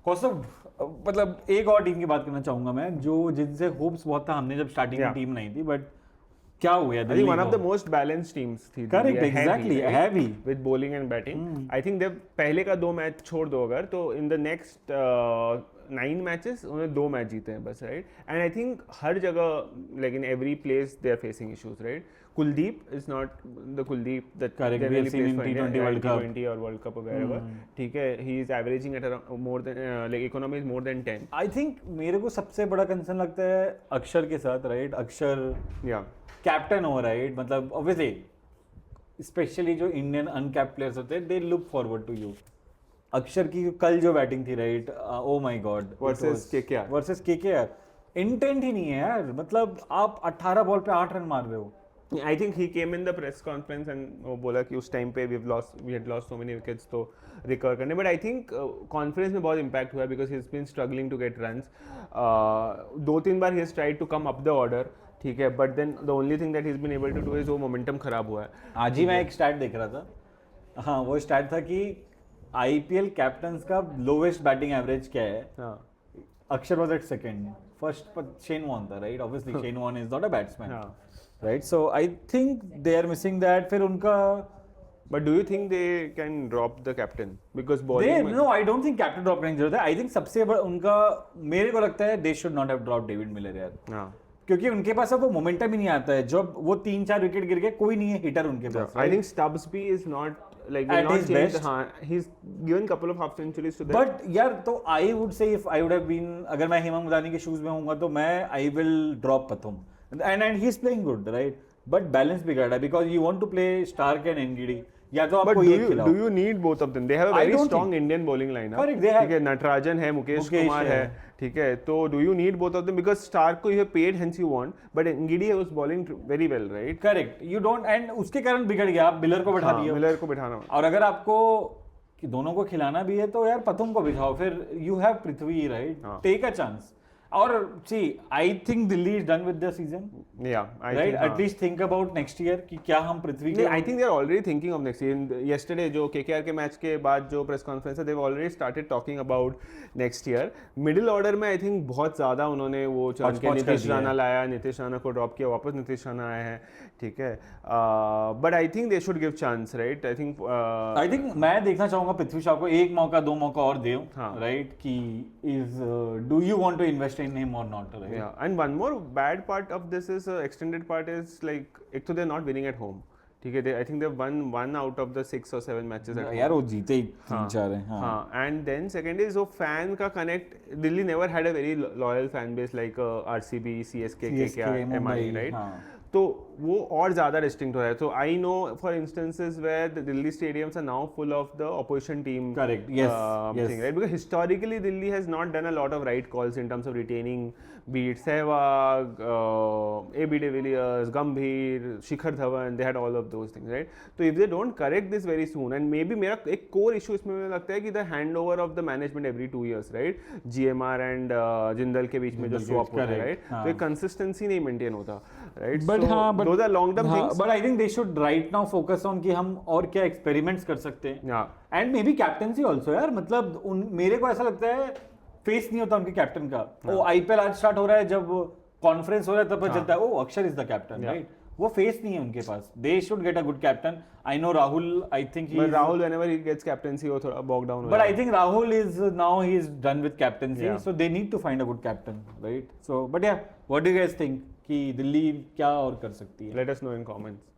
कौस्तुभ, मतलब एक और टीम की बात करना चाहूंगा मैं जो जिनसे होप्स बहुत था हमने जब स्टार्टिंग में टीम नहीं थी, बट क्या हो गया I think one of the most balanced teams थी. Correct, exactly, heavy. With bowling and batting. I think they पहले का 2 मैच छोड़ दो अगर तो in the next 9 मैचेस उन्होंने 2 मैच जीते हैं बस, right? And I think हर जगह like in every place they are facing issues, right? Kuldeep is not the Kuldeep that Correct, we have seen in T20 World Cup. T20 or World Cup or wherever. ठीक है, he is averaging at around more than like economy is more than 10. I think मेरे को सबसे बड़ा concern लगता है अक्षर के साथ, राइट? अक्षर कैप्टन हो, राइट? मतलब ऑब्वियसली स्पेशली जो इंडियन अनकैप्ड प्लेयर्स होते हैं they look forward to you. Axar की कल जो बैटिंग थी, right? Oh my god, versus KKR intent ही नहीं है यार. मतलब आप 18 बॉल पे 8 रन मार रहे हो. I think he came in the press conference and वो बोला कि उस टाइम पे we had lost so many wickets तो recover करने. But I think confidence में बहुत impact हुआ because he's been struggling to get runs. 2-3 bar he has tried to come up the order, ठीक है, but then the only thing that he's been able to do is वो momentum खराब हुआ है. आज ही मैं एक स्टैट देख रहा था. हाँ, वो स्टैट था कि IPL कैप्टन्स का लोवेस्ट बैटिंग एवरेज क्या है. Akshar was at second, first पर शेन वॉर्न था, right? Obviously Shane Warne is not a batsman, right? So I think they are missing that. फिर उनका But do you think they can drop the captain because bowling? No, I don't think captain drop करने की जरूरत है. I think सबसे बड़ा उनका मेरे को लगता है they should not have dropped David Miller यार. क्योंकि उनके पास अब वो मोमेंटम ही नहीं आता है. जब वो 3-4 विकेट गिर गए कोई नहीं है हिटर उनके पास. I think Stubbs भी is not like at his best. हाँ, he's given couple of half centuries to them. But यार तो I would say if I would have been, अगर मैं हेमंत मदानी के शूज में होऊंगा तो मैं I will drop Pathum. And he's playing good, right? But balance बिगड़ा है because you want to play Stark and NGD. या तो आपको ये खिलाओ. Do you need both of them? They have a very strong Indian bowling line. Correct, they have. ठीक है, नटराजन है, मुकेश कुमार है, ठीक है. तो do you need both of them because Stark को you have paid hence you want, but NGD was bowling very well, right? Correct. You don't, and उसके कारण बिगड़ गया. आप मिलर को बैठा दिया. मिलर को बिठाना. और अगर आपको कि दोनों को खिलाना भी है तो यार पथुम को बिठाओ. फिर you have Prithvi, right? Take a chance. और see, I think Delhi is done with the season. Yeah, I right? think. At least think about next year कि क्या हम पृथ्वी के. I think they are already thinking of next year. Yesterday जो KKR के match के बाद जो press conference है, they've already started talking about next year. Middle order में I think बहुत ज़्यादा उन्होंने वो चल के नीतीश राणा लाया, नीतीश राणा को ड्रॉप किया, वापस नीतीश राणा आए हैं, ठीक है. But I think they should give chance, right? I think मैं देखना चाहूँगा पृथ्वी शॉ को एक मौका, 2 मौका और दे, right? कि do you want to invest in him or not, right? Yeah, and one more bad part of this is extended part is like एक तो they're not winning at home, ठीक है. I think they've won 1 out of the 6 or 7 matches at home. यार वो जीते ही 3-4 हैं. हाँ. And then second is वो fan का connect. Delhi never had a very loyal fan base like RCB, CSK, KKR, MI, right? तो वो और ज़्यादा डिस्टिंक्ट हो रहा है. तो I know for instances where the Delhi stadiums are now full of the opposition team. Correct, yes, right, because historically Delhi has not done a lot of right calls in terms of retaining be it Sehwag, AB de Villiers, Gambhir, Shikhar Dhawan, they had all of those things, right. तो if they don't correct this very soon, and maybe मेरा एक core issue इसमें मुझे लगता है कि the hand over of the management every 2 years, right. GMR and Jindal के बीच में जो स्वैप होता है, राइट, तो एक कंसिस्टेंसी नहीं मेंटेन होता, राइट. बट हाँ, those are long term things. But I think they should right now focus on कि हम और क्या experiments कर सकते हैं. And maybe captaincy also यार. मतलब मेरे को ऐसा लगता है फेस नहीं होता उनके कैप्टन का. वो IPL आज स्टार्ट हो रहा है, जब कॉन्फ्रेंस हो रहा है तब पता चलता है ओ अक्षर इज द कैप्टन, राइट. वो फेस नहीं है उनके पास. They should get a good captain. I know Rahul. I think but Rahul whenever he gets captaincy वो थोड़ा bog down. But I think Rahul is now he is done with captaincy, so they need to find a good captain, right? So but yeah, what do you guys think कि दिल्ली क्या और कर सकती है? Let us know in comments.